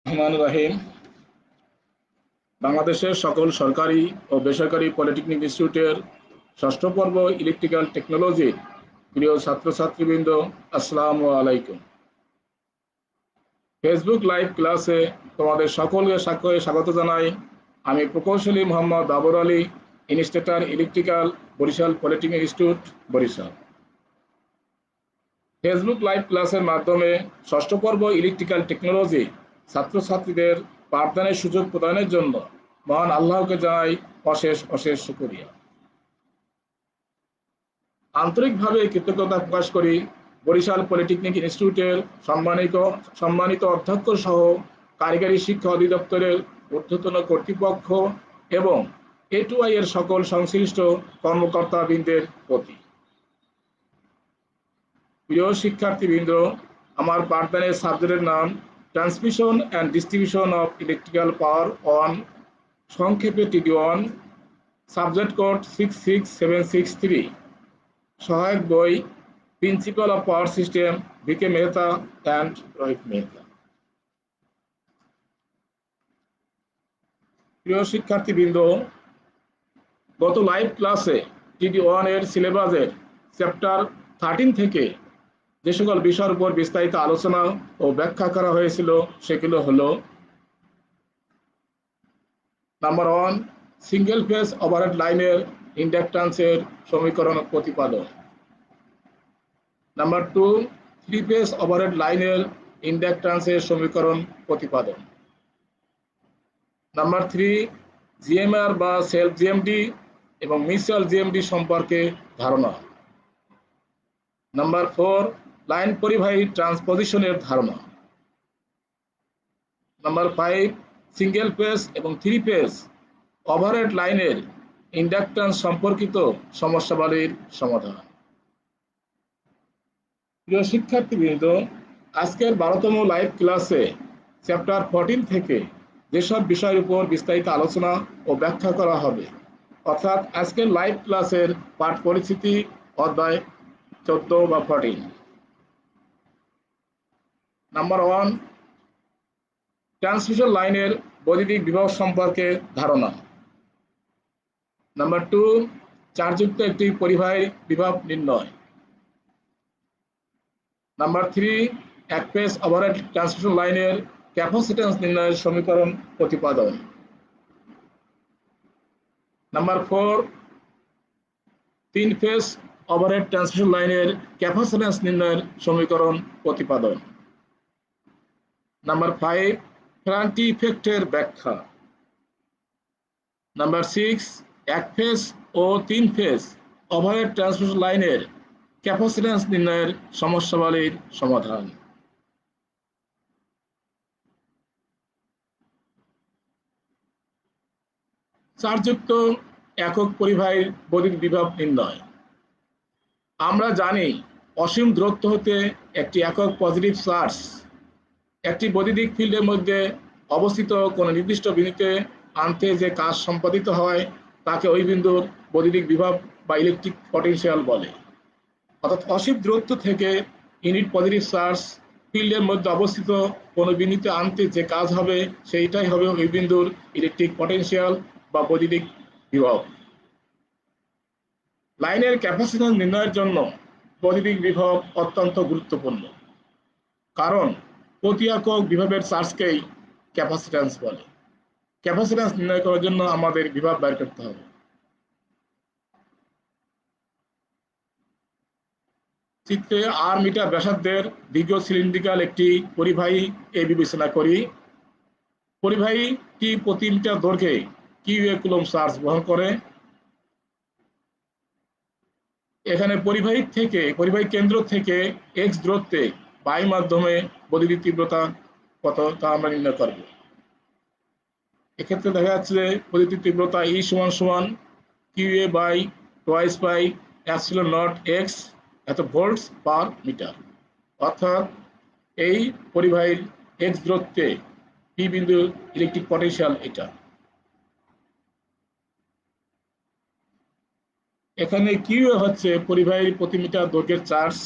রহমান রাহিম। বাংলাদেশের সকল সরকারি ও বেসরকারি পলিটেকনিক ইনস্টিটিউটের ষষ্ঠ পর্ব ইলেকট্রিক্যাল টেকনোলজির প্রিয় ছাত্রছাত্রীবৃন্দ, আসসালামু আলাইকুম। ফেসবুক লাইভ ক্লাসে তোমাদের সকলকে স্বাগত জানাই। আমি প্রকৌশলী Mohammad Babar Ali, institute electrical, Barisal polytechnic institute, Barisal. Facebook live ক্লাসের মাধ্যমে ষষ্ঠ পর্ব ইলেকট্রিক্যাল টেকনোলজি ছাত্রছাত্রীদের পাঠদানের সুযোগ প্রদানের জন্য মহান আল্লাহকে জানাই অশেষ শুকরিয়া। আন্তরিকভাবে কৃতজ্ঞতা প্রকাশ করি বরিশাল পলিটেকনিক ইনস্টিটিউটের সম্মানিত অধ্যক্ষ সহ কারিগরি শিক্ষা অধিদপ্তরের ঊর্ধ্বতন কর্তৃপক্ষ এবং A2I এর সকল সংশ্লিষ্ট কর্মকর্তাবৃন্দের প্রতি। প্রিয় শিক্ষার্থীবৃন্দ, আমার পাঠদানের সাবজেক্টের নাম transmission and distribution of electrical power on, সংক্ষেপে TD1, সাবজেক্ট কোড 66763। সহায়ক বই principal of power system, VK Mehta and Rohit Mehta. প্রিয় শিক্ষার্থীবৃন্দ, গত লাইভ ক্লাসে TD1 এর সিলেবাসের চ্যাপ্টার 13 থেকে যে সকল বিষয়ের উপর বিস্তারিত আলোচনা ও ব্যাখ্যা করা হয়েছিল সেগুলো হলো: নাম্বার 1, সিঙ্গেল ফেজ ওভারহেড লাইনের ইন্ডাক্ট্যান্সের সমীকরণ প্রতিপাদন। নাম্বার 2, 3 ফেজ ওভারহেড লাইনের ইন্ডাক্ট্যান্সের সমীকরণ প্রতিপাদন। নাম্বার 3, GMR বা সেলফ GMD এবং মিউচুয়াল GMD সম্পর্কে ধারণা। নাম্বার 4, লাইন পরিবাহী ট্রান্সপোজিশনের ধারণা। নাম্বার 5, সিঙ্গেল ফেজ এবং 3 ফেজ ওভারহেড লাইনের ইন্ডাক্ট্যান্স সম্পর্কিত সমস্যাবলীর সমাধান। প্রিয় শিক্ষার্থীবৃন্দ, আজকের 12তম লাইভ ক্লাসে চ্যাপ্টার 14 থেকে যেসব বিষয়ের উপর বিস্তারিত আলোচনা ও ব্যাখ্যা করা হবে, অর্থাৎ আজকের লাইভ ক্লাসের পাঠ পরিচিতি অধ্যায় 14 বা 14। নাম্বার 1, ট্রান্সমিশন লাইনের বৈদ্যুতিক বিভব সম্পর্কে ধারণা। নাম্বার 2, চার্জযুক্ত একটি পরিবাহী বিভব নির্ণয়। নাম্বার 3, এক ফেজ ওভারহেড ট্রান্সমিশন লাইনের ক্যাপাসিট্যান্স নির্ণয়ের সমীকরণ প্রতিপাদন। নাম্বার 4, 3 ফেজ ওভারহেড ট্রান্সমিশন লাইনের ক্যাপাসিট্যান্স নির্ণয়ের সমীকরণ প্রতিপাদন। নাম্বার 5, ফেরান্টি ইফেক্টের ব্যাখ্যা। নাম্বার 6, এক ফেজ ও 3 ফেজ ওভারহেড ট্রান্সমিশন লাইনের ক্যাপাসিট্যান্স নির্ণয়ের সমস্যাবলীর সমাধান। চার্জযুক্ত একক পরিবাহীর বৈদ্যুতিক বিভব নির্ণয়। আমরা জানি অসীম দূরত্ব হতে একটি একক পজিটিভ চার্জ একটি বৈদ্যুতিক ফিল্ডের মধ্যে অবস্থিত কোনো নির্দিষ্ট বিন্দুতে আনতে যে কাজ সম্পাদিত হয় তাকে ওই বিন্দুর বৈদ্যুতিক বিভব বা ইলেকট্রিক পটেনশিয়াল বলে। অর্থাৎ অসীম দূরত্ব থেকে ইউনিট পজিটিভ চার্জ ফিল্ডের মধ্যে অবস্থিত কোনো বিন্দুতে আনতে যে কাজ হবে সেইটাই হবে ওই বিন্দুর ইলেকট্রিক পটেনশিয়াল বা বৈদ্যুতিক বিভব। লাইনের ক্যাপাসিট্যান্স নির্ণয়ের জন্য বৈদ্যুতিক বিভব অত্যন্ত গুরুত্বপূর্ণ, কারণ প্রতি একক বিভবের চার্জকেই ক্যাপাসিট্যান্স বলে। ক্যাপাসিট্যান্স নির্ণয় করার জন্য আমাদের বিভব বের করতে হবে। চিত্রে আর মিটার ব্যাসার্ধের দীর্ঘ সিলিন্ড্রিক্যাল একটি পরিবাহী বিবেচনা করি। পরিবাহীটি প্রতি মিটার দৈর্ঘ্যে কিউ কুলম্ব চার্জ বহন করে। এখানে পরিবাহী কেন্দ্র থেকে x দূরত্বে বায়ু মাধ্যমে বৈদ্যুতিক তীব্রতা কত তা আমরা নির্ণয় করব। এক্ষেত্রে দেখা যাচ্ছে যে বৈদ্যুতিক তীব্রতা E সমান QA by twice by epsilon naught x, এত ভোল্টস পার মিটার। অর্থাৎ এই পরিবাহীর x দূরত্বে P বিন্দু ইলেকট্রিক পটেনশিয়াল এটা। এখানে কিউ হচ্ছে পরিবাহীর প্রতি মিটার দৈর্ঘ্যের চার্জ,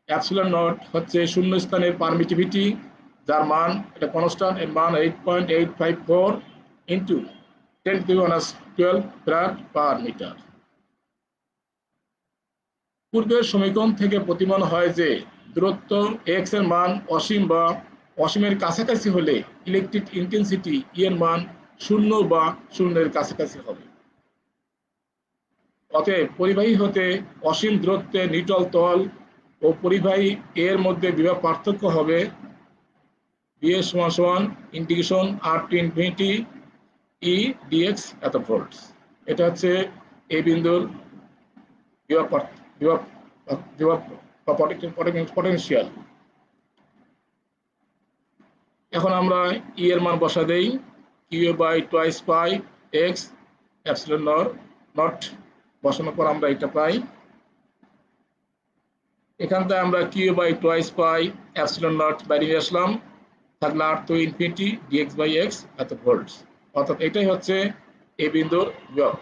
এপসিলন নট হচ্ছে শূন্য স্থানের পারমিটিভিটি, যার মান এটা কনস্ট্যান্ট, এর মান 8.854 ইন্টু 10⁻12 ফ্যারাড পার মিটার। পূর্বের সমীকরণ থেকে প্রতীয়মান হয় যে দূরত্ব x এর মান অসীম বা অসীমের কাছাকাছি হলে ইলেকট্রিক ইন্টেন্সিটি E এর মান 0 বা 0 এর কাছাকাছি হবে। অতএব পরিবাহী হতে অসীম দূরত্বে নিটল তল ও পরিবাহী এর মধ্যে বিভব পার্থক্য হবে VA সমান integration r to infinity E dx এত ভোল্টস। এটা হচ্ছে এই বিন্দুর বিভব বিভব বিভব পটেনশিয়াল। এখন আমরা E এর মান বসা দেই, Q by twice pi x epsilon naught বসানোর পর আমরা এটা পাই। এখান থেকে আমরা Q by twice pi epsilon naught বাইরে নিয়ে আসলাম, থাকলে r to infinity dx by x এত ভোল্টস। অর্থাৎ এটাই হচ্ছে এই বিন্দুর বিভব।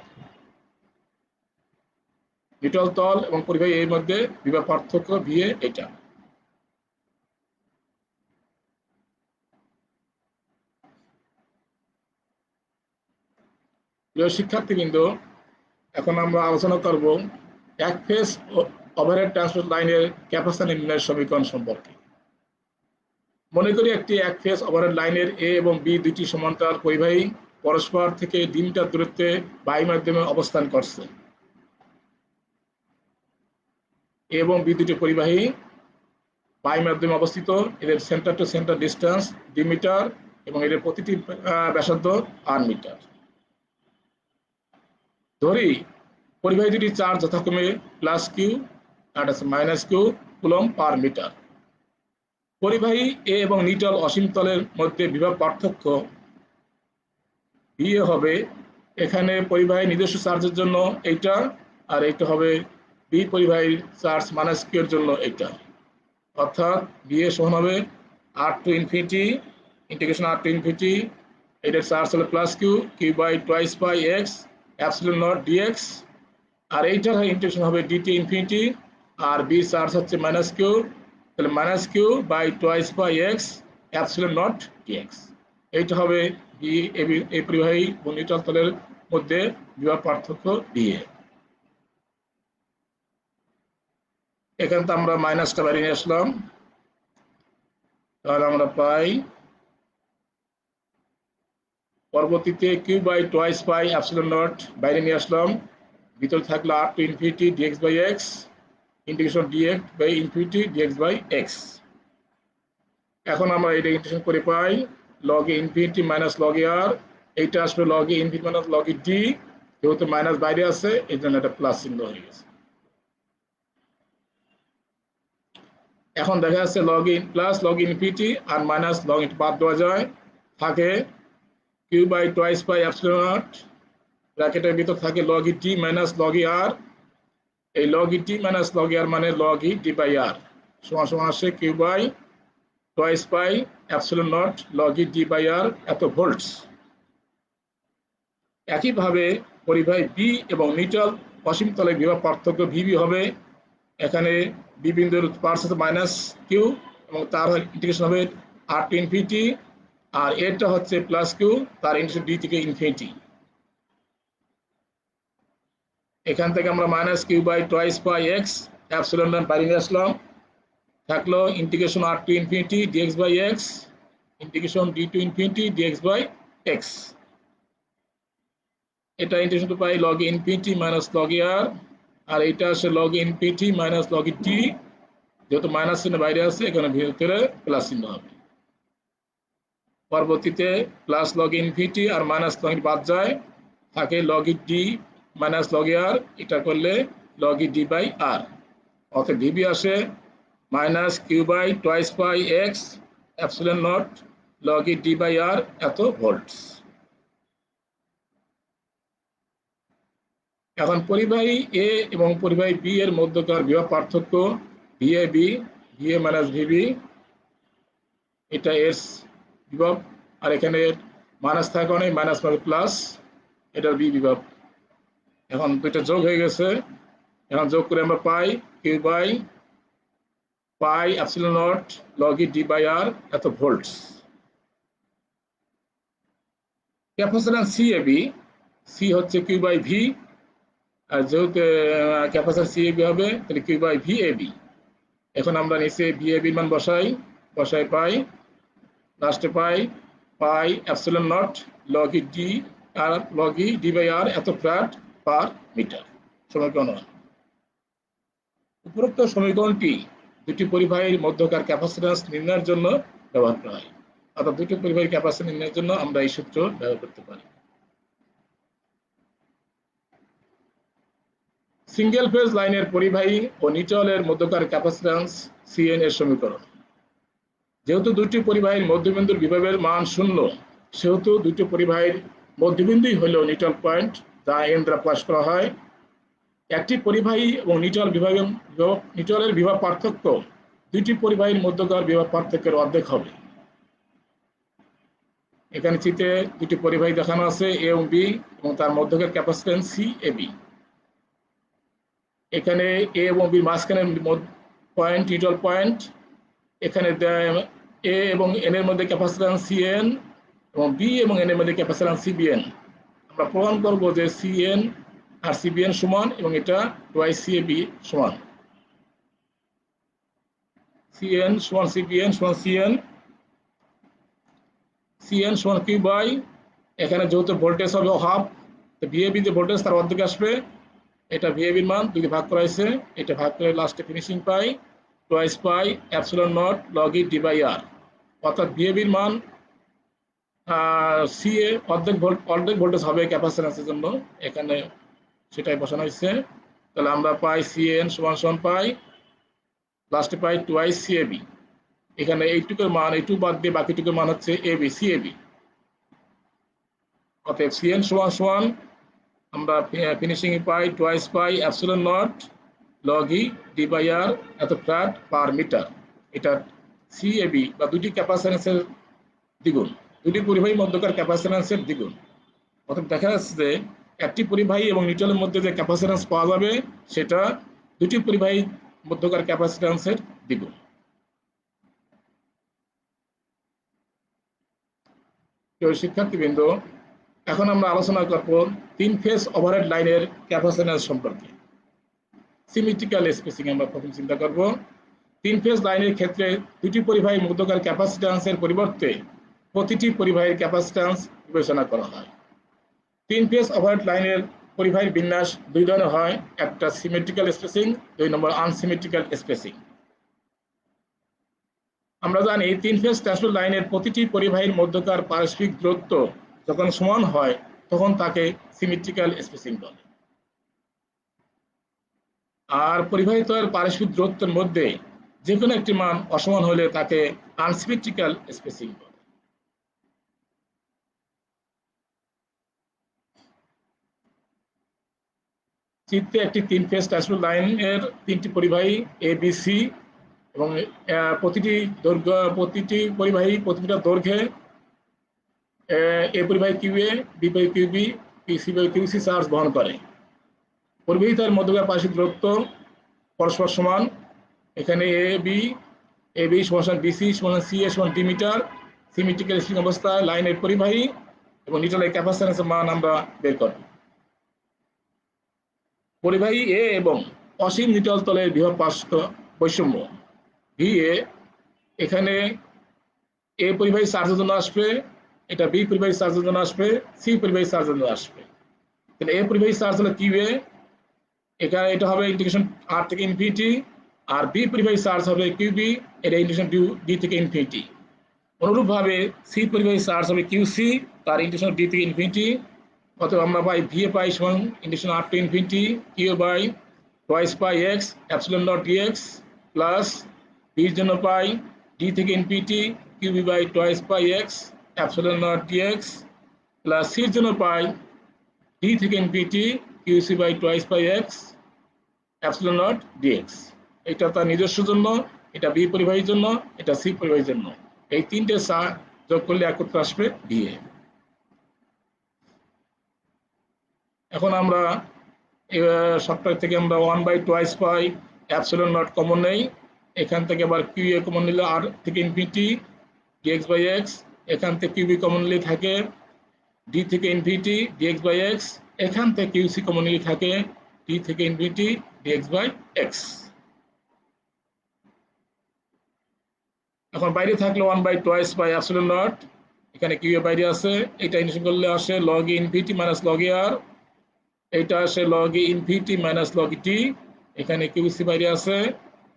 নিটল তল এবং পরিবাহী এর মধ্যে বিভব পার্থক্য VA এটা। প্রিয় শিক্ষার্থীবৃন্দ, এখন আমরা আলোচনা করব এক ফেজ ওভারহেড ট্রান্সমিশন লাইনের ক্যাপাসিটর নির্ণয়ের সমীকরণ সম্পর্কে। মনে করি একটি এক ফেজ ওভারহেড লাইনের A এবং B দুইটি সমান্তরাল পরিবাহী পরস্পর থেকে d মিটার দূরত্বে বায়ু মাধ্যমে অবস্থান করছে। A এবং B দুটি পরিবাহী বায়ু মাধ্যমে অবস্থিত, এদের centre to centre distance 2 metre এবং এদের প্রতিটি ব্যাসার্ধ 8 মিটার। ধরি পরিবাহী দুটি চার্জ যথাক্রমে প্লাস কিউ আর minus Q coulomb per metre. পরিবাহী এ এবং নিটল অসীম তলের মধ্যে বিভব পার্থক্য VA হবে, এখানে পরিবাহী নিজস্ব চার্জের জন্য এইটা, আর এইটা হবে বি পরিবাহীর চার্জ মাইনাস কিউ এর জন্য এইটা। অর্থাৎ VA সমান হবে r to infinity integration r to infinity, এটার চার্জ হলো plus Q, Q by twice pi x epsilon naught dx, আর এইটার ইন্টিগ্রেশন হবে dt ইনফিনিটি, আর বি চার্জ হচ্ছে মাইনাস কিউ, তাহলে minus Q by twice pi x epsilon naught dx। এইটা হবে এই পরিবাহী ও নিটল তলের মধ্যে বিভব পার্থক্য VA। এখান থেকে আমরা মাইনাসটা বাইরে নিয়ে আসলাম, তাহলে আমরা পাই পরবর্তীতে Q by twice pi epsilon naught বাইরে নিয়ে আসলাম, ভিতরে থাকলো r to infinity dx by x integration dx by infinity dx by x। এখন আমরা এটা ইন্টিগ্রেশন করে পাই log a infinity minus log a r, এইটা আসবে log a infinity minus log a d, যেহেতু মাইনাস বাইরে আছে এই জন্য এটা প্লাস চিহ্ন হয়ে গেছে। এখন দেখা যাচ্ছে log in plus log infinity আর মাইনাস log ইনফিনিটি বাদ দেওয়া যায়, থাকে Q by twice pi epsilon naught, ব্র্যাকেটের ভিতর থাকে log e t minus log e r, এই log e t minus log e r মানে log e d by r সমান সমান আসে Q by twice pi epsilon naught log e d by r এত volts. একইভাবে পরিবাহী B এবং নিটল অসীম তলে বিভব পার্থক্য VB হবে, এখানে বি বিন্দুর পার্স হচ্ছে মাইনাস কিউ এবং তার ইন্টিগ্রেশন হবে r টু ইনফিনিটি, আর এটা হচ্ছে প্লাস কিউ, তার ইন্টিগ্রেশন d থেকে ইনফিনিটি। এখান থেকে আমরা minus Q by twice pi x epsilon naught বাইরে নিয়ে আসলাম, থাকলো integration r to infinity dx by x integration d to infinity dx by x। এটা ইন্টিগ্রেশন পাই log infinity minus log r, আর এটা আসে log infinity minus log t, যেহেতু মাইনাস চিহ্ন বাইরে আছে এখানে ভিতরে প্লাস চিহ্ন হবে। পরবর্তীতে প্লাস log ইনফিনিটি আর মাইনাস log বাদ যায়, থাকে log d minus log r, এটা করলে log d বাই r। অর্থাৎ VB আসে minus Q by twice pi x epsilon naught log d by r এত ভোল্টস। এখন পরিবাহী A এবং পরিবাহী B এর মধ্যকার বিভব পার্থক্য VAB, VA মাইনাস VB, এটা এর বিভব, আর এখানে মাইনাস থাকা কারণে মাইনাস প্লাস, এটার বি বিভব। এখন দুইটা যোগ হয়ে গেছে, এখন যোগ করে আমরা পাই Q by pi epsilon naught log e D by R এত volts. Capacitance C A B, C হচ্ছে কিউ বাই ভি, আর যেহেতু ক্যাপাসিট্যান্স সি এ বি হবে তাহলে Q by V A B. এখন আমরা নিচে ভি এ বির মান বসাই পাই, লাস্টে পাই pi epsilon naught log e D আর log e D by R এত ফ্যারাড পার মিটার। সমীকরণ 1। উপরোক্ত সমীকরণটি দুটি পরিবাহীর মধ্যকার ক্যাপাসিট্যান্স নির্ণয়ের জন্য ব্যবহার করা হয়। অর্থাৎ দুটি পরিবাহীর ক্যাপাসিট্যান্স নির্ণয়ের জন্য আমরা এই সূত্র ব্যবহার করতে পারি। সিঙ্গেল ফেজ লাইনের পরিবাহী ও নিউট্রালের মধ্যকার ক্যাপাসিট্যান্স সিএন এর সমীকরণ। যেহেতু দুটি পরিবাহীর মধ্যবিন্দুর বিভবের মান 0, সেহেতু দুটি পরিবাহীর মধ্যবিন্দুই হল নিউট্রাল পয়েন্ট, যা এন দ্বারা প্রকাশ করা হয়। একটি পরিবাহী এবং নিউট্রালের বিভব পার্থক্য দুটি পরিবাহীর মধ্যকার বিভব পার্থক্যের অর্ধেক হবে। এখানে চিত্রে দুটি পরিবাহী দেখানো আছে এ এবং বি, এবং তার মধ্যকার ক্যাপাসিট্যান্স সি এ বি। এখানে এ এবং বি মাঝখানে পয়েন্ট নিউট্রাল পয়েন্ট। এখানে এ এবং এন এর মধ্যে ক্যাপাসিট্যান্স সিএন এবং বি এবং এন এর মধ্যে ক্যাপাসিট্যান্স সিবিএন। আমরা প্রমাণ করব যে সিএন আর সিবিএন সমান এবং এটা ওয়াই সিএবি সমান। সিএন সমান সিবিএন সমান সিএন সমান কিউ বাই, এখানে যেহেতু ভোল্টেজ হবে হাফ, তো ভিএবি যে ভোল্টেজ তার অর্ধেক আসবে। এটা ভিএবির মান দুই ভাগ করা হয়েছে, এটা ভাগ করে লাস্টে ফিনিশিং পাই twice pi epsilon naught log e D by R. অর্থাৎ ভিএবির মান সিএ অর্ধেক ভোল্টেজ হবে ক্যাপাসিট্যান্সের জন্য, এখানে সেটাই বসানো হয়েছে। তাহলে আমরা পাই সিএন সমান সমান পাই লাস্টে পাই টোয়াইস সিএবি। এখানে এইটুকুর মান এইটু বাদ দিয়ে বাকিটুকুর মান হচ্ছে এবি সিএবি। অতএব সিএন সমান সমান আমরা ফিনিশিং এ পাই twice pi epsilon naught log e D by R এত ফ্যারাড পার মিটার। এটা সিএবি বা দুটি ক্যাপাসিট্যান্সের দ্বিগুণ, দুটি পরিবাহী মধ্যকার ক্যাপাসিট্যান্সের দ্বিগুণ। অর্থাৎ দেখা যাচ্ছে যে একটি পরিবাহী এবং নিউট্রালের মধ্যে যে ক্যাপাসিট্যান্স পাওয়া যাবে সেটা দুটি পরিবাহী মধ্যকার ক্যাপাসিট্যান্সের দ্বিগুণ। শিক্ষার্থীবৃন্দ, এখন আমরা আলোচনা করব 3 ফেজ ওভারহেড লাইনের ক্যাপাসিট্যান্স সম্পর্কে। সিমেট্রিক্যাল স্পেসিং আমরা প্রথম চিন্তা করব। 3 ফেজ লাইনের ক্ষেত্রে দুটি পরিবাহীর মধ্যকার ক্যাপাসিট্যান্সের পরিবর্তে প্রতিটি পরিবাহীর ক্যাপাসিট্যান্স বিবেচনা করা হয়। 3 ফেজ ওভারহেড লাইনের পরিবাহীর বিন্যাস দুই ধরনের হয়, একটা সিমেট্রিক্যাল স্পেসিং, 2 নম্বর আনসিমেট্রিক্যাল স্পেসিং। আমরা জানি 3 ফেজ ট্রান্সমিশন লাইনের প্রতিটি পরিবাহীর মধ্যকার পারস্পরিক দূরত্ব যখন সমান হয় তখন তাকে সিমেট্রিক্যাল স্পেসিং বলে। আর পরিবাহিতার পারস্পরিক দূরত্বের মধ্যে যে কোনো একটি মান অসমান হলে তাকে আনসিমেট্রিক্যাল স্পেসিং বলে। চিত্রে একটি 3 ফেজ ট্রান্সমিশন লাইনের 3টি পরিবাহী এ বি সি এবং প্রতিটি পরিবাহী প্রতিটা দৈর্ঘ্যে এ পরিবাহী Q A, B by Q B, C by Q C charge বহন করে। পরিবাহিতার মধ্যকার পারস্পরিক দূরত্ব পরস্পর সমান। এখানে এ বি সমান বিসি সমান সি এ সমান ডি মিটার। সিমেট্রিক্যাল স্প্রিং অবস্থায় লাইনের পরিবাহী এবং নিউট্রালের ক্যাপাসিট্যান্সের মান আমরা বের করব। পরিবাহী এ এবং অসীম নিউট্রাল তলের বিভব পার্শ্ব বৈষম্য ভি এ, এখানে এ পরিবাহী চার্জের জন্য আসবে, এটা বি পরিবাহী চার্জের জন্য আসবে, সি পরিবাহী চার্জের জন্য আসবে। তাহলে এ পরিবাহী চার্জ হলো কিউ এ, এখানে এটা হবে ইন্টিগ্রেশন আর থেকে ইনফিনিটি, আর বি পরিবাহী চার্জ হবে কিউ বি, এটা ইন্টিগ্রেশন ডি থেকে ইনফিনিটি। অনুরূপভাবে সি পরিবাহী চার্জ হবে কিউ সি, তার ইন্টিগ্রেশন ডি থেকে ইনফিনিটি। অতএব আমরা পাই ভি এ পাই সমান integration R to infinity Q by twice pi x epsilon dot DX plus বির জন্য পাই ডি থেকে infinity Q B by twice pi x epsilon dot DX plus সির জন্য পাই ডি থেকে infinity Q C by twice pi x epsilon naught dx. এটা তার নিজস্ব জন্য, এটা বি পরিবাহীর জন্য, এটা সি পরিবাহীর জন্য। এই তিনটে যোগ করলে একত্রে আসবে ডিএ। এখন আমরা সবটার থেকে আমরা 1/2 পাই এপসিলন নট কমন নেই, এখান থেকে আবার কিউ এ কমন নিলে আর থেকে ইনফিনিটি ডিএক্স বাই এক্স, এখান থেকে কিউবি কমন নিলে থাকে ডি থেকে ইনফিনিটি ডিএক্স বাই এক্স, এখান থেকে কিউসি কমন নিলে থাকে ডি থেকে ইনফিনিটি ডিএক্স বাই এক্স। এখন বাইরে থাকলে 1/2 এপসিলন নট, এখানে কিউ এ বাইরে আছে, এটা ইনফিনিটি করলে আসে log e infinity minus log e R, এটা আসে log e infinity minus log e T, এখানে কিউসি বাইরে আছে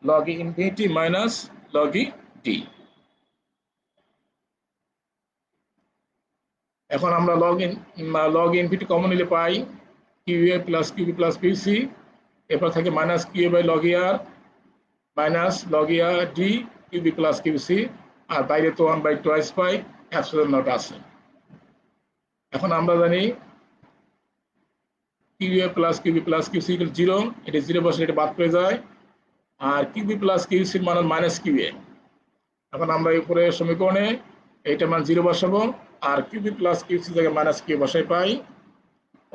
log e infinity minus log e T. এখন আমরা লগ ইনফিনিটি কমন নিলে পাই Q A plus Q B plus Q C, এরপর থাকে minus Q A by log e R minus log e R D কিউবি plus QC, আর বাইরে তো 1/2 এপসিলন নট আছে। এখন আমরা জানি Q A plus Q B plus QC equal 0, এটা 0 বসে এটা বাদ পড়ে যায়, আর কিউবি প্লাস কিউসির মান মাইনাস কিউ এ। এখন আমরা এই উপরে সমীকরণে এইটা মান 0 বসাবো, আর কিউবি প্লাস কিউসি জায়গায় মাইনাস কিউ বসাই পাই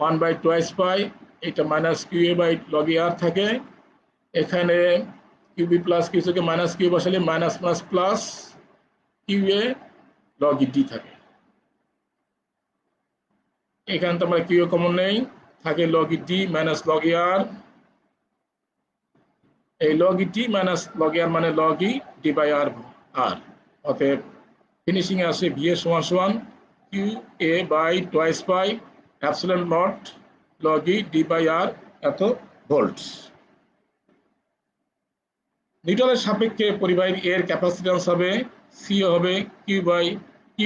1/2 এটা minus Q A by log e R থাকে, এখানে কিউবি প্লাস কিউসিকে মাইনাস কিউ বসালে minus plus plus Q A log e D থাকে। এখানে তো আমরা কিউ এ কমন নেই, থাকে log e D minus log e R, এই log e D minus log e R মানে log e D by R আর, অতএব ফিনিশিং এ আসে ভি এর সমান সমান Q A by twice pi epsilon naught log e D by R এত ভোল্টস। নিউটনের সাপেক্ষে পরিবাহীর এর ক্যাপাসিট্যান্স হবে সি হবে Q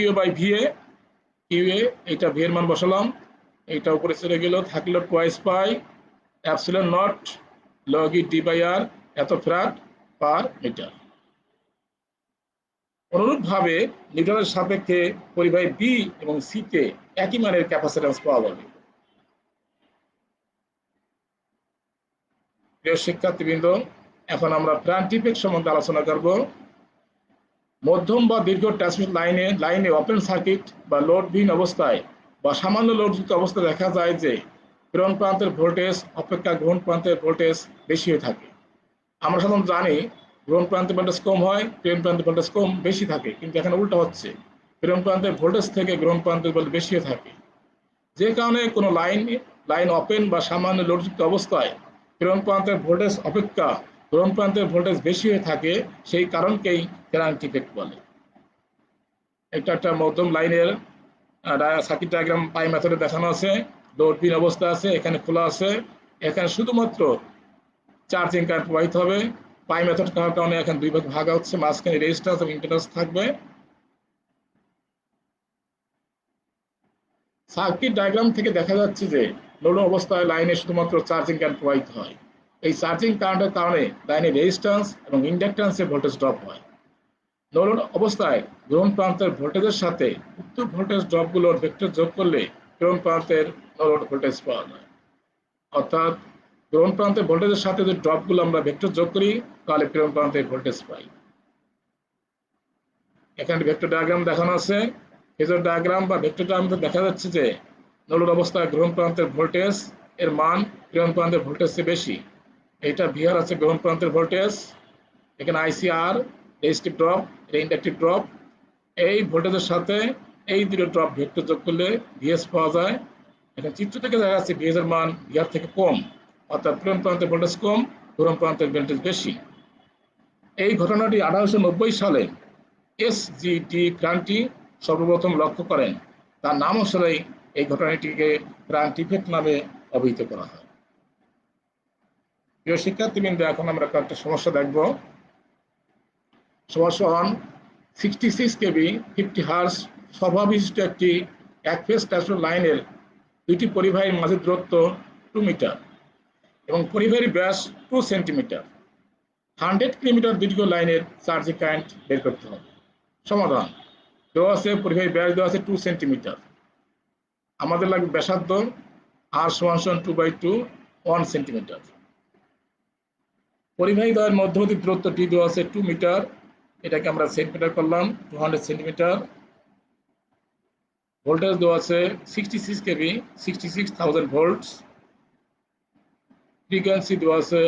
A by V A, Q A এটা ভি এর মান বসালাম, এটা উপরে চলে গেল, থাকলো twice pi epsilon naught log e D by R এত ফ্যারাড পার মিটার। অনুরূপভাবে নিউটনের সাপেক্ষে পরিবাহী বি এবং সি তে একই মানের ক্যাপাসিট্যান্স পাওয়া যাবে। প্রিয় শিক্ষার্থীবৃন্দ, এখন আমরা ফ্যারাড ইফেক্ট সম্বন্ধে আলোচনা করব। মধ্যম বা দীর্ঘ ট্রান্সমিশন লাইনে ওপেন সার্কিট বা লোডবিহীন অবস্থায় বা সামান্য লোডযুক্ত অবস্থায় দেখা যায় যে প্রেরণ প্রান্তের ভোল্টেজ অপেক্ষা গ্রহণ প্রান্তের ভোল্টেজ বেশি হয়ে থাকে। আমরা সাধারণত জানি গ্রহণ প্রান্তের ভোল্টেজ কম হয়, প্রেরণ প্রান্তের ভোল্টেজ কম বেশি থাকে, কিন্তু এখানে উল্টা হচ্ছে, প্রেরণ প্রান্তের ভোল্টেজ থেকে গ্রহণ প্রান্তের ভোল্টেজ বেশি হয়ে থাকে। যে কারণে কোনো লাইন ওপেন বা সামান্য লোডযুক্ত অবস্থায় প্রেরণ প্রান্তের ভোল্টেজ অপেক্ষা গ্রহণ প্রান্তের ভোল্টেজ বেশি হয়ে থাকে, সেই কারণকেই ফ্যারাড ইফেক্ট বলে। এটা একটা মধ্যম লাইনের সার্কিট ডায়াগ্রাম পাই মেথডে দেখানো আছে, লোডবিহীন অবস্থা আছে, এখানে খোলা আছে, এখানে শুধুমাত্র চার্জিং কারেন্ট প্রবাহিত হবে। পাই মেথড করার কারণে এখানে দুই ভাগ হচ্ছে, মাঝখানে রেজিস্ট্যান্স এবং ইম্পিডেন্স থাকবে। সার্কিট ডায়াগ্রাম থেকে দেখা যাচ্ছে যে লোড অবস্থায় লাইনে শুধুমাত্র চার্জিং কারেন্ট প্রবাহিত হয়। এই চার্জিং কারেন্টের কারণে লাইনের রেজিস্ট্যান্স এবং ইন্ডাকট্যান্সের ভোল্টেজ ড্রপ হয়। লোড অবস্থায় গ্রহণ প্রান্তের ভোল্টেজের সাথে উক্ত ভোল্টেজ ড্রপগুলোর ভেক্টর যোগ করলে প্রেরণ প্রান্তের লোড ভোল্টেজ পাওয়া যায়। অর্থাৎ গ্রহণ প্রান্তের ভোল্টেজের সাথে যে ড্রপগুলো আমরা ভেক্টর যোগ করি তাহলে প্রেরণ প্রান্তের ভোল্টেজ পাই। এখানে ভেক্টর ডায়াগ্রাম দেখানো আছে, ফেজর ডায়াগ্রাম বা ভেক্টর ডায়াগ্রামে দেখা যাচ্ছে যে লোড অবস্থায় গ্রহণ প্রান্তের ভোল্টেজ এর মান প্রেরণ প্রান্তের ভোল্টেজ চেয়ে বেশি। এটা ভিআর আছে গ্রহণ প্রান্তের ভোল্টেজ, এখানে আইসিআর রেজিস্টিভ ড্রপ, এটা ইন্ডাকটিভ ড্রপ। এই ভোল্টেজের সাথে এই দুটো ড্রপ ভেক্টর যোগ করলে ভিএস পাওয়া যায়। এখানে চিত্র থেকে দেখা যাচ্ছে ভিএস এর মান ভিআর থেকে কম, অর্থাৎ প্রেরণ প্রান্তের ভোল্টেজ কম, গ্রহণ প্রান্তের ভোল্টেজ বেশি। এই ঘটনাটি 1890 সালে এসজিডি ক্রান্তি সর্বপ্রথম লক্ষ্য করেন। তার নাম অনুসারে এই ঘটনাটিকে ক্রান্তি ইফেক্ট নামে অভিহিত করা হয়। প্রিয় শিক্ষার্থীবৃন্দ, এখন আমরা কয়েকটা সমস্যা দেখব। সমস্যা 1, 66 কেবি 50 হার্জ স্বভাববিশিষ্ট একটি এক ফেজ ট্রান্সমিশন লাইনের দুইটি পরিবাহীর মাঝে দূরত্ব 2 মিটার এবং পরিবাহীর ব্যাস 2 সেন্টিমিটার। 100 কিলোমিটার দীর্ঘ লাইনের চার্জিং কারেন্ট বের করতে হবে। সমাধান: দেওয়া আছে পরিবাহীর ব্যাস দেওয়া আছে 2 সেন্টিমিটার, আমাদের লাগবে ব্যাসার্ধ আর সমান 2/2 1 সেন্টিমিটার। পরিবাহী দ্বয়ের মধ্যবর্তী দূরত্ব টি দেওয়া আছে 2 মিটার, এটাকে আমরা সেন্টিমিটার করলাম 200 সেন্টিমিটার। ভোল্টেজ দেওয়া আছে 66 কেভি 66,000 ভোল্টস। ফ্রিকোয়েন্সি দেওয়া আছে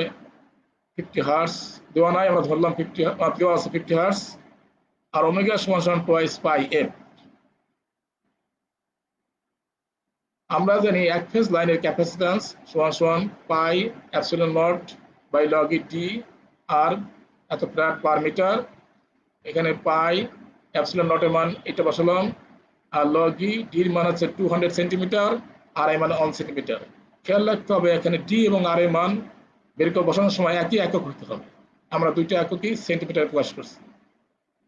50 হার্টজ দেওয়া নাই, আমরা ধরলাম 50 দেওয়া আছে 50 হার্টজ, আর ওমেগা সমান সমান টোয়াইস পাই এফ। আমরা জানি এক ফেজ লাইনের ক্যাপাসিট্যান্স সমান সমান pi epsilon naught by log e D R এত ফ্যারাড পার মিটার। এখানে পাই এপসিলন নটের মান এটা বসালাম, আর লগ ই ডির মান হচ্ছে 200 সেন্টিমিটার, আর এর মান 1 সেন্টিমিটার। খেয়াল রাখতে হবে এখানে ডি এবং আর এর মান বের করে বসানোর সময় একই একক হতে হবে। আমরা দুইটা এককই সেন্টিমিটার প্রকাশ করছি,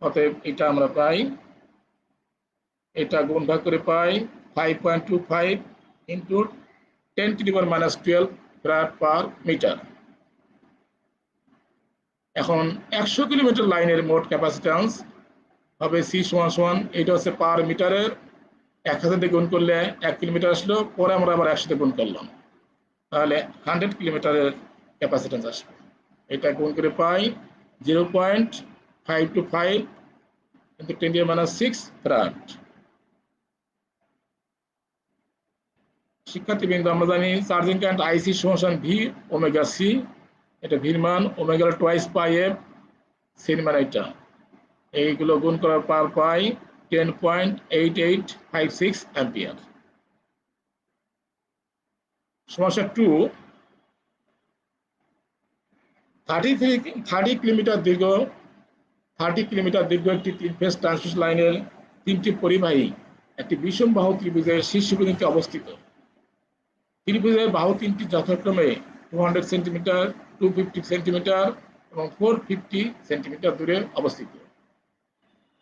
অতএব এটা আমরা পাই, এটা গুণ ভাগ করে পাই 5.25 ইন্টু 10⁻⁻12 ফ্যারাড পার মিটার। এখন 100 কিলোমিটার লাইনের মোট ক্যাপাসিট্যান্স হবে সি সমান সমান, এটা হচ্ছে পার মিটারের 1000 দিয়ে গুণ করলে 1 কিলোমিটার আসলো, পরে আমরা আবার 100 দিয়ে গুণ করলাম, তাহলে 100 কিলোমিটারের ক্যাপাসিট্যান্স আসবে। এটা গুণ করে পাই 0.525 ইন্টু 10⁻6 ফ্যারাড। শিক্ষার্থীবৃন্দ, আমরা জানি চার্জিং কারেন্ট আইসি সমান ভি ওমেগা সি, এটা ভির মান ওমেগা টোয়াইস পাই এফ, সির মান এটা, এইগুলো গুণ করার পর পাই 10.8856 অ্যাম্পিয়ার। সমস্যা 2, 30 কিলোমিটার দীর্ঘ একটি 3 ফেজ ট্রান্সমিশন লাইনের 3টি পরিবাহী একটি বিষম বাহু ত্রিভুজের শীর্ষবিন্দুতে অবস্থিত। ত্রিভুজের বাহু তিনটি যথাক্রমে 200 সেন্টিমিটার, 250 সেন্টিমিটার এবং 450 সেন্টিমিটার দূরে অবস্থিত।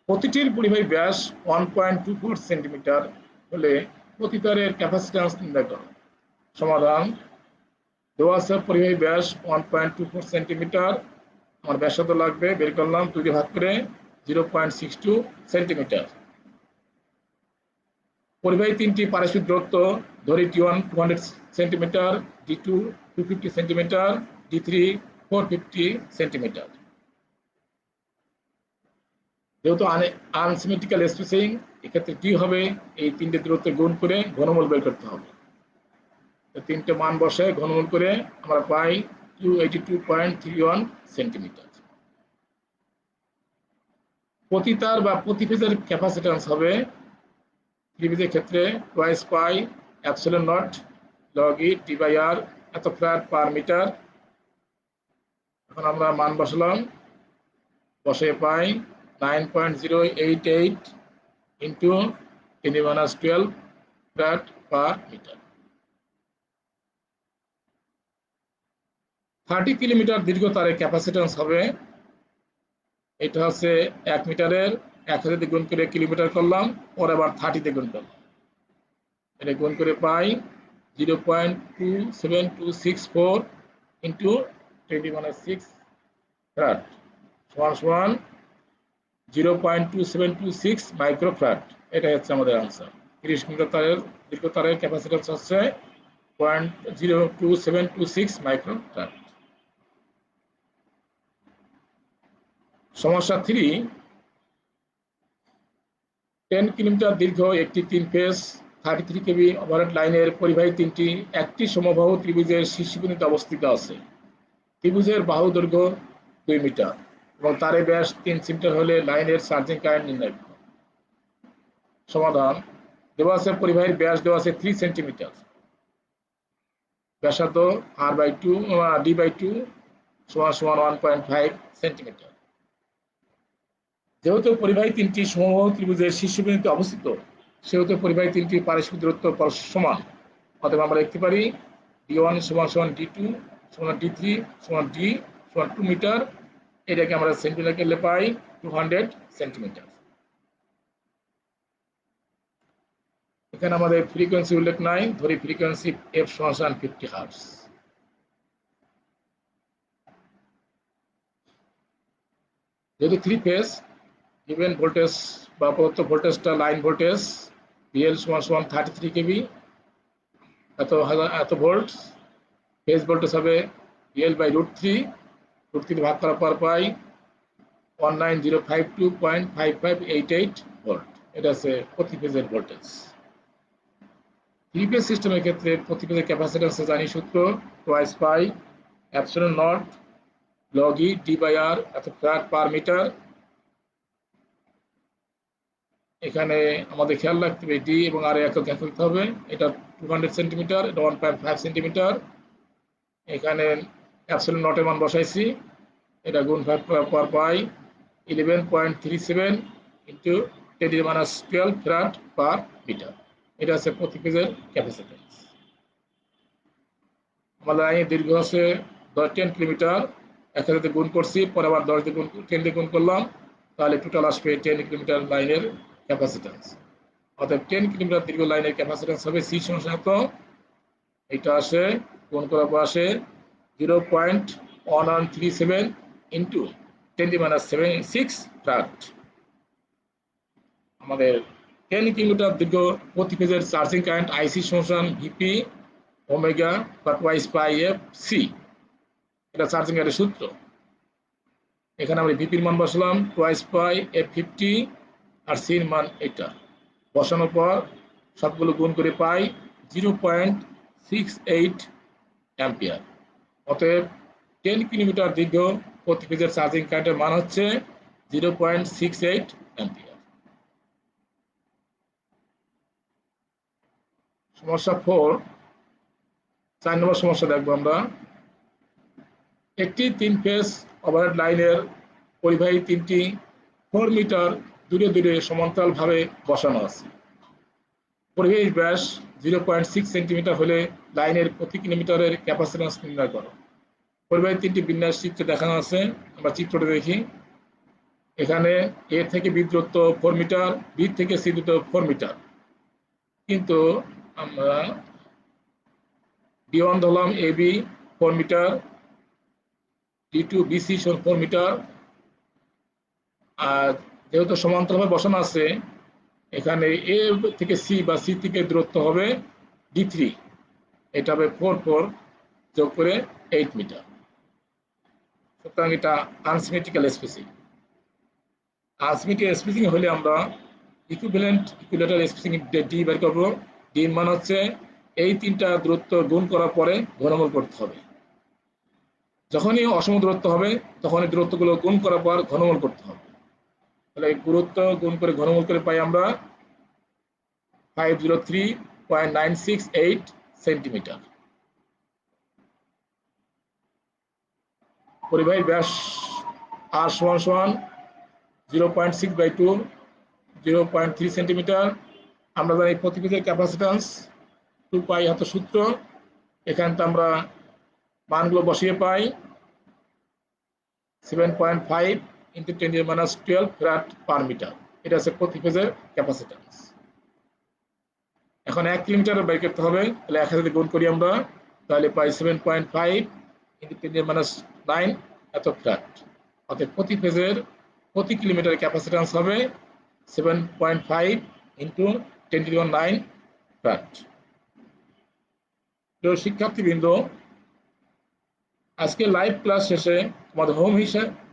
প্রতিটির পরিবাহী ব্যাস 1.24 সেন্টিমিটার হলে প্রতি তারের ক্যাপাসিট্যান্স নির্ণয় করো। সমাধান: দেওয়া আছে পরিবাহী ব্যাস 1.24 সেন্টিমিটার, আমার ব্যাসার্ধ লাগবে, বের করলাম 2 দিয়ে ভাগ করে 0.62 সেন্টিমিটার। পরিবাহী তিনটি পারস্পরিক দূরত্ব ধরি T1 200 centimetre, D2 250 centimetre, D3 450 centimetre. যেহেতু আনসিমেট্রিক্যাল স্পেসিং, এক্ষেত্রে কি হবে, এই তিনটে দূরত্ব গুণ করে ঘনমূল বের করতে হবে। তিনটে মান বসে ঘনমূল করে আমরা পাই 282.31 সেন্টিমিটার। প্রতি তার বা প্রতি ফেজের ক্যাপাসিট্যান্স হবে ত্রিভুজের ক্ষেত্রে twice pi epsilon naught log e D by R এত ফ্যারাড পার মিটার। এখন আমরা মান বসালাম, বসে পাই 9.088 into 10⁻12 farad per metre. 30 kilometre দীর্ঘ তারের ক্যাপাসিট্যান্স হবে, এটা হচ্ছে 1 মিটারের 1000 দিয়ে গুণ করে কিলোমিটার করলাম, পরে আবার 30 দিয়ে গুণ করলাম, এটা গুণ করে পাই 0.27264 ইন্টু 10⁻6 ফ্যারাড সমান সমান 0.2726 মাইক্রো ফ্যারাড। এটা হচ্ছে আমাদের আনসার। 30 মিটার তারের দীর্ঘ তারের ক্যাপাসিট্যান্স হচ্ছে 0.02726 মাইক্রো ফ্যারাড। সমস্যা 3, 10 কিলোমিটার দীর্ঘ একটি 3 ফেজ 33 কেভি ওভারহেড লাইনের পরিবাহী তিনটি একটি সমবাহু ত্রিভুজের শীর্ষবিন্দুতে অবস্থিত আছে। ত্রিভুজের বাহু দৈর্ঘ্য 2 মিটার এবং তারের ব্যাস 3 সেন্টিমিটার হলে লাইনের চার্জিং কারেন্ট নির্ণয় করো। সমাধান: দেওয়া আছে পরিবাহীর ব্যাস দেওয়া আছে 3 সেন্টিমিটার, ব্যাসার্ধ d/2 সমান সমান 1.5 সেন্টিমিটার। যেহেতু পরিবাহী তিনটি সমবাহু ত্রিভুজের শীর্ষবিন্দুতে অবস্থিত, সেহেতু পরিবাহী তিনটি পারস্পরিক দূরত্ব পরস্পর সমান। অতএব আমরা লিখতে পারি d1 সমান সমান d2 সমান d3 সমান d সমান 2 মিটার। এটাকে আমরা সেন্টিমিটার করলে পাই 200 সেন্টিমিটার। এখানে আমাদের ফ্রিকোয়েন্সি উল্লেখ নাই, ধরি ফ্রিকোয়েন্সি f সমান সমান 50 হার্টজ। যেহেতু 3 ফেজ, গিভেন ভোল্টেজ বা প্রদত্ত ভোল্টেজটা লাইন ভোল্টেজ VL সমান সমান 33 কেভি, এত ভোল্ট, ফেজ ভোল্টেজ হবে VL/√3, √3 ভাগ করার পর পাই 19052.5588 ভোল্ট। এটা হচ্ছে প্রতি ফেজের ভোল্টেজ। 3 ফেজ সিস্টেমের ক্ষেত্রে প্রতি ফেজের ক্যাপাসিট্যান্স জানি সূত্র twice pi epsilon naught log E D by R এত ফ্যারাড পার মিটার। এখানে আমাদের খেয়াল রাখতে হবে ডি এবং আর একক রাখতে হবে। এটা 200 সেন্টিমিটার, এটা 1.5 সেন্টিমিটার। এখানে অ্যাবসলিউট নটের মান বসাইছি, এটা গুণ 5 পার পাই 11.37 ইন্টু 10⁻12 ফ্যারাড পার মিটার। এটা হচ্ছে প্রতি ফেজের ক্যাপাসিট্যান্স। আমাদের লাইনের দৈর্ঘ্য আছে 10 কিলোমিটার, একসাথে গুণ করছি, পরে আবার 10 দিয়ে গুণ 10 দিয়ে গুণ করলাম, তাহলে টোটাল আসবে 10 কিলোমিটার লাইনের ক্যাপাসিট্যান্স। অর্থাৎ 10 কিলোমিটার দীর্ঘ লাইনের ক্যাপাসিট্যান্স হবে সি সমান কত? এটা আসে গুণ করার পর আসে 0.1137 ইন্টু 10⁻6 ফ্যারাড। আমাদের 10 কিলোমিটার দীর্ঘ প্রতি ফেজের চার্জিং কারেন্ট আইসি সমান ভিপি ওমেগা বা টুয়াইস পাই এফ সি। এটা চার্জিং কারেন্টের সূত্র। এখানে আমরা ভিপির মান বসালাম টুয়াইস পাই এফ 50 আর সির মান এটা বসানোর পর সবগুলো গুণ করে পাই 0.68 অ্যাম্পিয়ার। অতএব 10 কিলোমিটার দীর্ঘ প্রতি ফেজের চার্জিং কারেন্টের মান হচ্ছে 0.68 অ্যাম্পিয়ার। সমস্যা 4, 4 নম্বর সমস্যা দেখবো আমরা। একটি 3 ফেজ ওভারহেড লাইনের পরিবাহী 3টি 4 মিটার দূরে দূরে সমান্তরালভাবে বসানো আছে। পরিবাহীর ব্যাস 0.6 সেন্টিমিটার হলে লাইনের প্রতি কিলোমিটারের ক্যাপাসিট্যান্স নির্ণয় করো। পরিবাহীর 3টি বিন্যাস চিত্রে দেখানো আছে, আমরা চিত্রটা দেখি। এখানে এ থেকে বি দূরত্ব 4 মিটার, বি থেকে সি দূরত্ব 4 মিটার, কিন্তু আমরা D1 ধরলাম AB 4 metre, D2 BC 4 metre. আর যেহেতু সমান্তরালভাবে বসানো আছে, এখানে এ থেকে সি বা সি থেকে দূরত্ব হবে D3, এটা হবে 4 যোগ করে 8 মিটার। সুতরাং এটা আনসিমেট্রিক্যাল স্পেসিং। আনসিমেট্রিক্যাল স্পেসিং হলে আমরা ইকুইভ্যালেন্ট ইকুইলেটারাল স্পেসিং ডি বের করব। ডি মান হচ্ছে এই 3টা দূরত্ব গুণ করার পরে ঘনমূল করতে হবে। যখনই অসম দূরত্ব হবে তখন এই দূরত্বগুলো গুণ করার পর ঘনমূল করতে হবে। তাহলে দূরত্ব গুণ করে ঘনমূল করে পাই আমরা 503.968 সেন্টিমিটার। পরিবাহীর ব্যাস আর সমান সমান 0.6/2 0.3 সেন্টিমিটার। আমরা জানি প্রতি ফেজের ক্যাপাসিট্যান্স 2 পাই এত সূত্র। এখানে আমরা মানগুলো বসিয়ে পাই 7.5 ইন্টু 10⁻12 ফ্যারাড পার মিটার। এটা হচ্ছে প্রতি ফেজের ক্যাপাসিট্যান্স। এখন 1 কিলোমিটার বের করতে হবে, তাহলে 1000 গুণ করি আমরা, তাহলে পাই 7.5 ইন্টু 10⁻9 এত ফ্যারাড। অর্থাৎ প্রতি ফেজের প্রতি কিলোমিটার ক্যাপাসিট্যান্স হবে 7.5 ইন্টু 10⁻9 ফ্যারাড। প্রিয় শিক্ষার্থীবৃন্দ, আজকে লাইভ ক্লাস শেষে আমাদের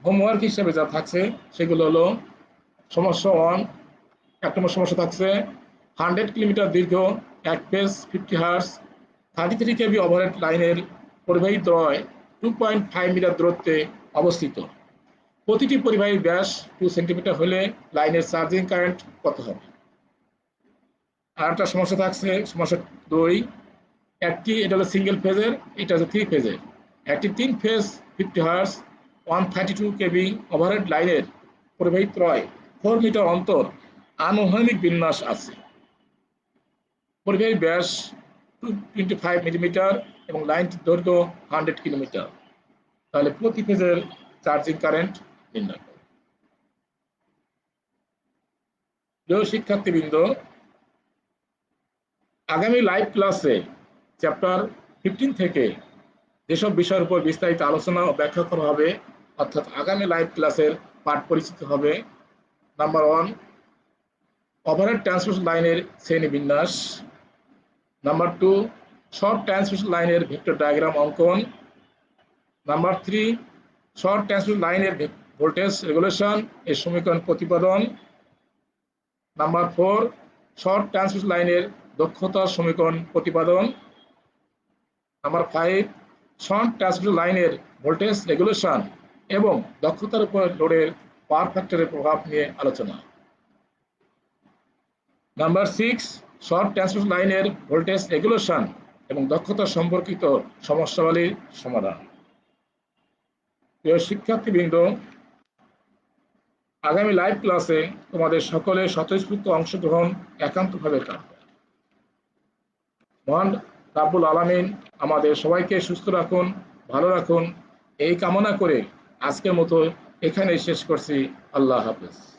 হোমওয়ার্ক হিসেবে যা থাকছে সেগুলো হলো সমস্যা 1। 1 নম্বর সমস্যা থাকছে 100 কিলোমিটার দীর্ঘ এক ফেজ 50 হার্জ 33 কেভি ওভারহেড লাইনের পরিবাহী দ্বয় 2.5 মিটার দূরত্বে অবস্থিত। প্রতিটি পরিবাহীর ব্যাস 2 সেন্টিমিটার হলে লাইনের চার্জিং কারেন্ট কত হবে? আর একটা সমস্যা থাকছে সমস্যা 2। এটা হলো সিঙ্গেল ফেজের, এটা হচ্ছে 3 ফেজের। একটি 3 ফেজ 50 হার্জ 132 কেভি ওভারহেড লাইনের পরিবাহী ত্রয় 4 মিটার অন্তর আনুভূমিক বিন্যাস আছে। পরিবাহীর ব্যাস 225 মিলিমিটার এবং লাইনটির দৈর্ঘ্য 100 কিলোমিটার। তাহলে প্রতি ফেজের চার্জিং কারেন্ট নির্ণয় করো। প্রিয় শিক্ষার্থীবৃন্দ, আগামী লাইভ ক্লাসে চ্যাপ্টার 15 থেকে যেসব বিষয়ের উপর বিস্তারিত আলোচনা ও ব্যাখ্যা করা হবে, অর্থাৎ আগামী লাইভ ক্লাসের পাঠ পরিচিত হবে। নাম্বার 1, ওভারহেড ট্রান্সমিশন লাইনের শ্রেণী বিন্যাস। নাম্বার 2, শর্ট ট্রান্সমিশন লাইনের ভেক্টর ডায়াগ্রাম অঙ্কন। নাম্বার 3, শর্ট ট্রান্সমিশন লাইনের ভোল্টেজ রেগুলেশন এর সমীকরণ প্রতিপাদন। নাম্বার 4, শর্ট ট্রান্সমিশন লাইনের দক্ষতা সমীকরণ প্রতিপাদন। নাম্বার 5, শর্ট ট্রান্সমিশন লাইনের ভোল্টেজ রেগুলেশন এবং দক্ষতার উপর লোডের পাওয়ার ফ্যাক্টরের প্রভাব নিয়ে আলোচনা। নাম্বার 6, শর্ট ট্রান্সমিশন লাইনের ভোল্টেজ রেগুলেশন এবং দক্ষতা সম্পর্কিত সমস্যাবলীর সমাধান। প্রিয় শিক্ষার্থীবৃন্দ, আগামী লাইভ ক্লাসে তোমাদের সকলের স্বতঃস্ফূর্ত অংশগ্রহণ একান্তভাবে কাম্য। মহান রাব্বুল আলামিন আমাদের সবাইকে সুস্থ রাখুন, ভালো রাখুন, এই কামনা করে আজকের মতো এখানেই শেষ করছি। আল্লাহ হাফেজ।